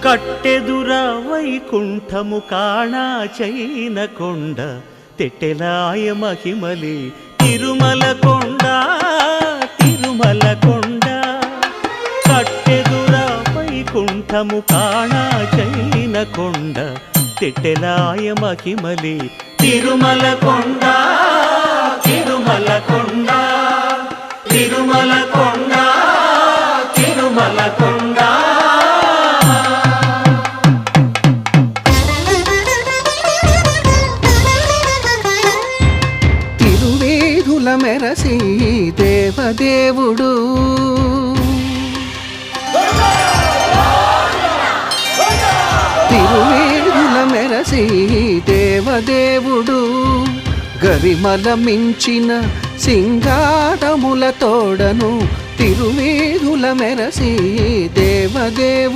కట్టెదుర వైకుంఠము కాణా చైన కొండ తెట్టెలాయ మహిమలి తిరుమల కొండ తిరుమల కొండ కట్టెదుర వైకుంఠము కాణా చైన కొండ తెట్టెలాయ మహిమలి తిరుమల కొండ తిరుమల కొండ తిరుమల కొండ తిరుమల కొండ తిరువేధుల మెరసి దేవదేవుడు తిరువేధుల మెరసి దేవదేవుడు గరిమల మించిన సింగారముల తోడను తిరువేధుల మెరసి దేవదేవుడు